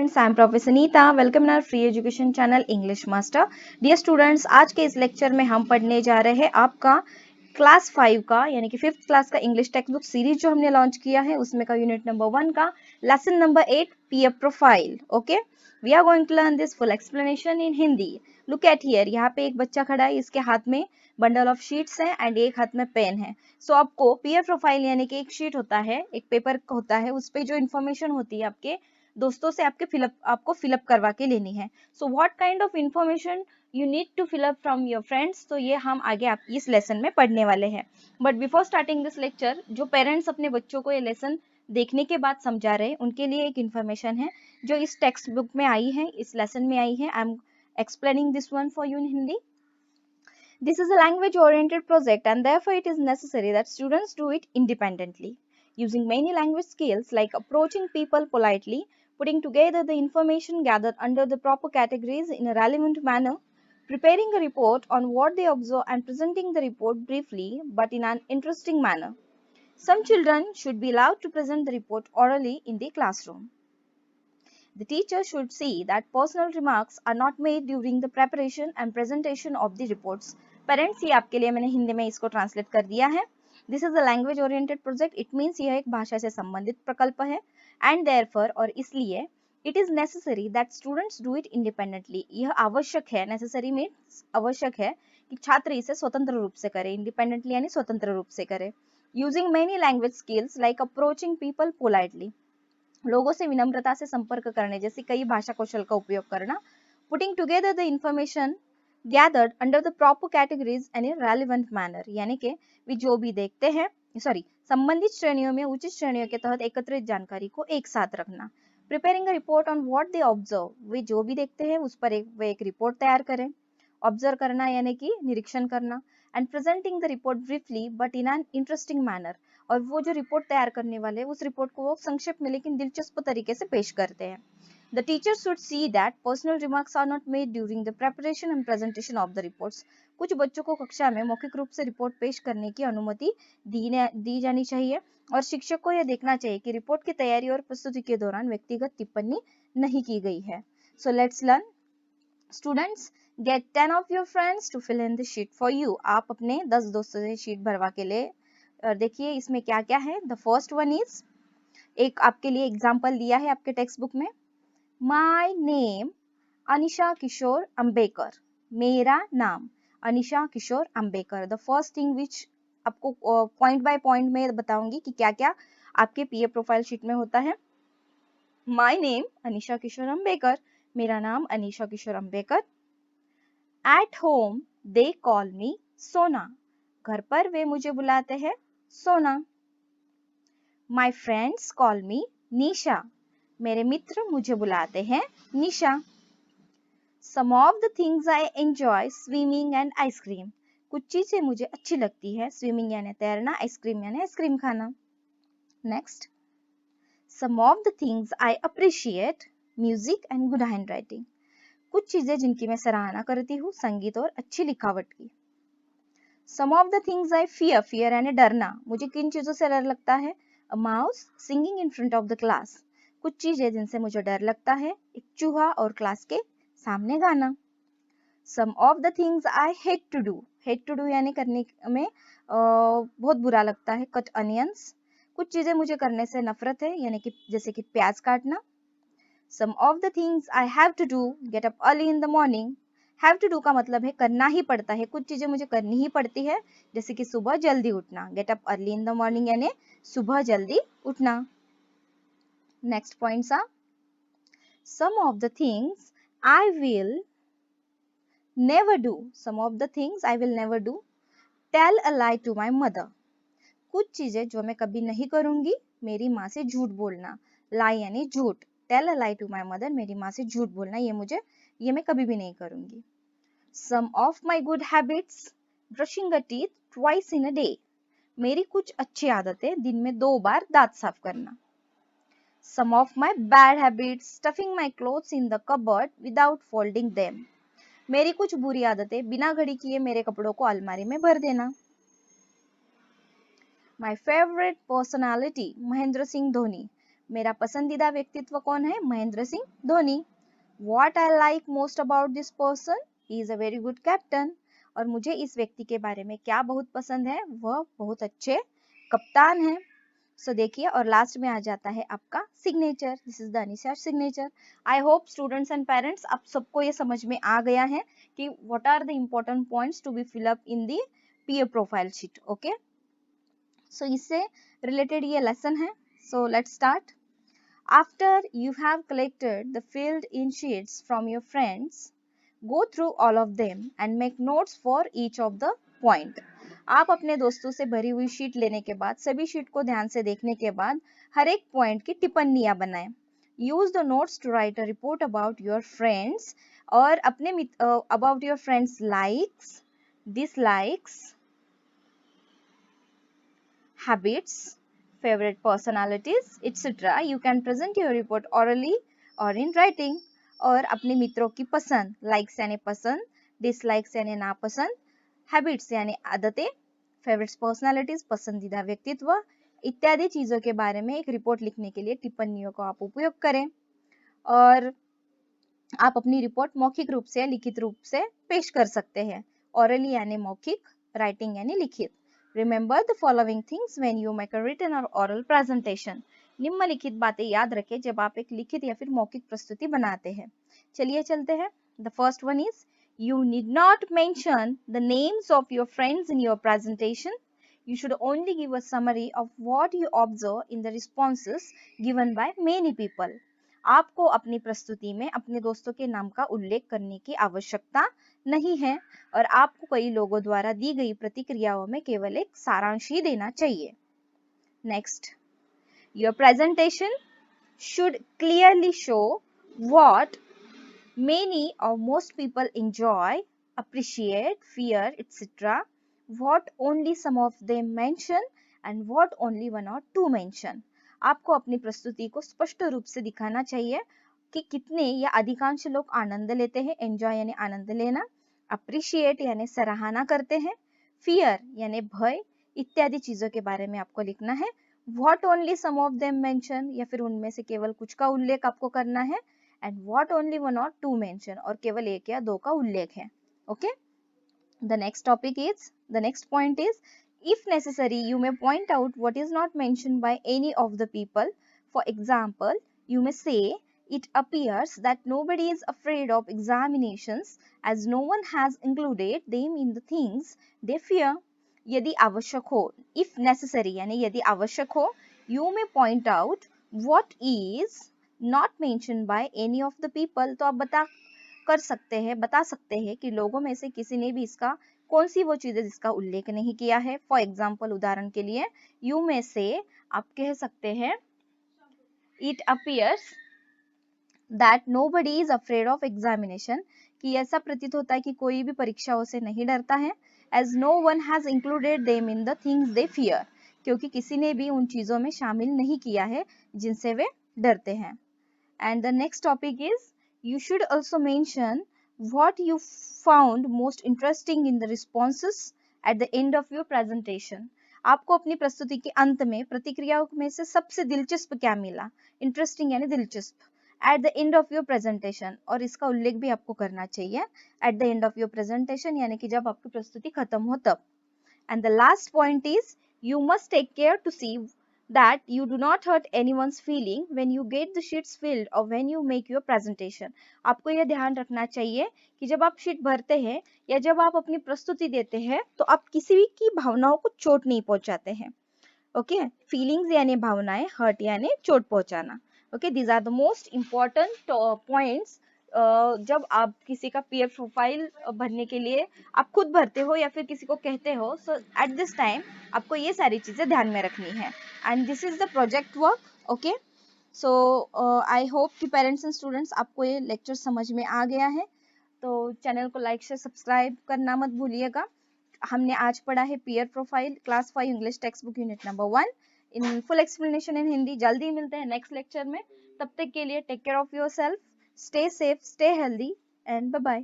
students, I am Professor Neeta. Welcome in our free education channel English Master. Dear students, आज के इस lecture में हम पढ़ने जा रहे हैं आपका क्लास 5 का यानी कि 5th क्लास का इंग्लिश टेक्स्ट बुक सीरीज जो हमने लॉन्च किया है उसमें का यूनिट नंबर 1 का lesson number 8 peer profile. Okay, we are going to learn this full explanation in Hindi. Look at here, यहाँ पे एक बच्चा खड़ा है, इसके हाथ में बंडल ऑफ शीट्स है एंड एक हाथ में पेन है. सो आपको पीयर प्रोफाइल यानी कि एक शीट होता है, एक पेपर होता है, उस पे जो इन्फॉर्मेशन होती है आपके दोस्तों से आपको फिलअप करवा के लेनी है. So what kind of information you need to fill up from your friends, तो ये हम आगे आप इस लेसन में पढ़ने वाले हैं. But before starting this lecture, जो पेरेंट्स अपने बच्चों को ये लेसन देखने के बाद समझा रहे हैं उनके लिए एक इन्फॉर्मेशन है जो इस टेक्स्ट बुक में आई है, इस लेसन में आई है. I am explaining this one for you in Hindi. This is a language oriented project and therefore it is necessary that students do it independently using many language skills like approaching people politely, putting together the information gathered under the proper categories in a relevant manner, preparing a report on what they observe and presenting the report briefly but in an interesting manner. Some children should be allowed to present the report orally in the classroom. The teacher should see that personal remarks are not made during the preparation and presentation of the reports. Parents, ये आपके लिए मैंने हिंदी में इसको translate कर दिया है. This is a language oriented project. It means यह एक भाषा से संबंधित प्रकल्प है. And therefore, और इसलिए it is necessary that students do it independently. यह आवश्यक है, necessary means आवश्यक है कि छात्र इसे स्वतंत्र रूप से करें. Independently यानी स्वतंत्र रूप से करें. Using many language skills like approaching people politely. लोगों से विनम्रता से संपर्क करने जैसे कई भाषा कौशल का उपयोग करना. Putting together the information gathered under the proper categories in A relevant manner, यानी कि वे जो भी देखते हैं संबंधित श्रेणियों में उचित श्रेणियों के तहत एकत्रित जानकारी को एक साथ रखना. Preparing a report on what they observe, वे जो भी देखते हैं उस पर वे एक रिपोर्ट तैयार करें. ऑब्जर्व करना यानी कि निरीक्षण करना. And presenting the report briefly but in an interesting manner, और वो जो रिपोर्ट तैयार करने वाले उस रिपोर्ट को वो संक्षिप्त में लेकिन दिलचस्प तरीके से पेश करते हैं. The teacher should see that personal remarks are not made during the preparation and presentation of the reports. कुछ बच्चों को कक्षा में मौखिक रूप से रिपोर्ट पेश करने की अनुमति दी जानी चाहिए और शिक्षक को यह देखना चाहिए कि रिपोर्ट की तैयारी और प्रस्तुति के दौरान व्यक्तिगत टिप्पणी नहीं की गई है. So let's learn. Students, get 10 of your friends to fill in the sheet for you. आप अपने 10 दोस्तों से शीट भरवा के ले. और देखिए इसमें क्या क्या है. द फर्स्ट वन इज, एक आपके लिए एग्जाम्पल दिया है आपके टेक्स्ट बुक में. माई नेम अनिशा किशोर अंबेकर, मेरा नाम Anisha Kishor Ambekar. The first thing which आपको पॉइंट बाय पॉइंट में बताऊंगी कि क्या क्या आपके पीए प्रोफाइल शीट में होता है. माई नेम अनिशा किशोर अंबेकर, मेरा नाम Anisha Kishor Ambekar. At home they call me Sona, घर पर वे मुझे बुलाते हैं सोना. माई फ्रेंड्स कॉल मी निशा, मेरे मित्र मुझे बुलाते हैं Nisha. Some of the things I enjoy swimming and ice cream, कुछ चीजें मुझे अच्छी लगती है. स्विमिंग यानी तैरना, आइसक्रीम यानी आइसक्रीम खाना. Next, some of the things I appreciate music and good hand writing, कुछ चीजें जिनकी मैं सराहना करती हूँ, संगीत और अच्छी लिखावट की. Some of the things I fear, fear यानी डरना, मुझे किन चीजों से डर लगता है. A mouse singing in front of the class, कुछ चीजें जिनसे मुझे डर लगता है, एक चूहा और क्लास के सामने गाना. Some of the things I hate to do यानी करने में बहुत बुरा लगता है. कट अनियंस, कुछ चीजें मुझे करने से नफरत है, यानी कि जैसे कि प्याज काटना. Some of the things I have to do, get up early in the morning. Have to do का मतलब है करना ही पड़ता है, कुछ चीजें मुझे करनी ही पड़ती है, जैसे कि सुबह जल्दी उठना. Get up early in the morning यानी सुबह जल्दी उठना. Next points are, some of the things I will never do, some of the things I will never do. Tell a lie to my mother, कुछ चीजें जो मैं कभी नहीं करूंगी, मेरी माँ से झूठ बोलना. लाई यानी झूठ. Tell a lie to my mother, मेरी माँ से झूठ बोलना, ये मैं कभी भी नहीं करूंगी. Some of my good habits, brushing a teeth twice in a day, मेरी कुछ अच्छी आदतें, दिन में 2 बार दांत साफ करना. Some of my bad habits, stuffing my clothes in the cupboard without folding them, मेरी कुछ बुरी आदतें, बिना घड़ी किए मेरे कपड़ों को अलमारी में भर देना. My favourite personality Mahendra Singh Dhoni, मेरा पसंदीदा व्यक्तित्व कौन है? Mahendra Singh Dhoni. What I like most about this person? He is a very good captain. और मुझे इस व्यक्ति के बारे में क्या बहुत पसंद है? वह बहुत अच्छे कप्तान हैं। सो देखिए, और लास्ट में आ जाता है आपका signature. This is the Anisha signature. I hope students and parents आप सबको ये समझ में आ गया है कि what are the important points to be fill up in the peer profile sheet. Okay, so इससे रिलेटेड ये लेसन है। So let's start. After you have collected the filled in sheets from your friends, go through all of them and make notes for each of the point. आप अपने दोस्तों से भरी हुई sheet लेने के बाद, सभी शीट को ध्यान से देखने के बाद हर एक पॉइंट की टिप्पणियां बनाएं। Use the notes to write a report about your friends और अपने about your friends likes, dislikes, habits, favorite personalities, etc. You can present your report orally or in writing. और अपने मित्रों की पसंद, लाइक्स यानी पसंद, डिसलाइक्स यानी नापसंद, हैबिट्स यानी आदतें, फेवरेट्स पर्सनालिटीज पसंदीदा व्यक्तित्व इत्यादि चीजों के बारे में एक रिपोर्ट लिखने के लिए टिप्पणियों को आप उपयोग करें। और आप अपनी रिपोर्ट मौखिक रूप से या लिखित रूप से पेश कर सकते हैं। ऑरली यानी मौखिक, राइटिंग यानी लिखित। Remember the following things when you make a written or oral presentation. निम्नलिखित बातें याद रखें जब आप एक लिखित या फिर मौखिक प्रस्तुति बनाते हैं। चलिए चलते हैं। The first one is you need not mention the names of your friends in your presentation. You should only give a summary of what you observe in the responses given by many people. आपको अपनी प्रस्तुति में अपने दोस्तों के नाम का उल्लेख करने की आवश्यकता नहीं है और आपको कई लोगों द्वारा दी गई प्रतिक्रियाओं में केवल एक सारांश ही देना चाहिए। Next, your presentation should clearly show what many or most people enjoy, appreciate, fear, etc. What only some of them mention and what only one or two mention. आपको अपनी प्रस्तुति को स्पष्ट रूप से दिखाना चाहिए कि कितने या अधिकांश लोग आनंद लेते हैं, एंजॉय यानी आनंद लेना, अप्रिशिएट यानी सराहना करते हैं, फियर यानी भय इत्यादि चीजों के बारे में आपको लिखना है। What only some of them mention या फिर उनमें से केवल कुछ का उल्लेख आपको करना है, and what only one or two mention और केवल एक या दो का उल्लेख है। Okay, the next point is if necessary you may point out what is not mentioned by any of the people. For example, you may say it appears that nobody is afraid of examinations as no one has included them in the things they fear. यदि आवश्यक हो, if necessary यानी यदि आवश्यक हो, you may point out what is not mentioned by any of the people. तो आप बता सकते हैं कि लोगों में से किसी ने भी इसका कौन सी वो चीज है जिसका उल्लेख नहीं किया है। फॉर एग्जाम्पल, उदाहरण के लिए यू में से आप कह सकते हैं it appears that nobody is afraid of examination, कि ऐसा प्रतीत होता है कि कोई भी परीक्षाओं से नहीं डरता है। As no one has included them in the things they fear, क्योंकि किसी ने भी उन चीजों में शामिल नहीं किया है जिनसे वे डरते हैं। And the next topic is you should also mention what you found most interesting in the responses at the end of your presentation. आपको अपनी प्रस्तुति के अंत में प्रतिक्रियाओं में से सबसे दिलचस्प क्या मिला, इंटरेस्टिंग यानी दिलचस्प, at the end of your presentation, और इसका उल्लेख भी आपको करना चाहिए at the end of your presentation यानी कि जब आपकी प्रस्तुति खत्म हो तब। And the last point is you must take care to see that you do not hurt anyone's feeling when you get the sheets filled or when you make your presentation. आपको यह ध्यान रखना चाहिए कि जब आप शीट भरते हैं या जब आप अपनी प्रस्तुति देते हैं तो आप किसी भी की भावनाओं को चोट नहीं पहुंचाते हैं। ओके, फीलिंग्स यानी भावनाएं, हर्ट यानी चोट पहुंचाना। Okay, these are the most important points जब आप किसी का पीयर प्रोफाइल भरने के लिए आप खुद भरते हो या फिर किसी को कहते हो। सो एट दिस टाइम आपको ये सारी चीजें ध्यान में रखनी है। And this is the project work. Okay, so I hope कि पेरेंट्स एंड स्टूडेंट्स आपको ये लेक्चर समझ में आ गया है। तो चैनल को लाइक शेयर सब्सक्राइब करना मत भूलिएगा। हमने आज पढ़ा है peer profile class 5 English text book unit number 1 in full explanation in Hindi. जल्दी मिलते हैं नेक्स्ट लेक्चर में, तब तक के लिए take care of yourself, stay safe, stay healthy and bye bye.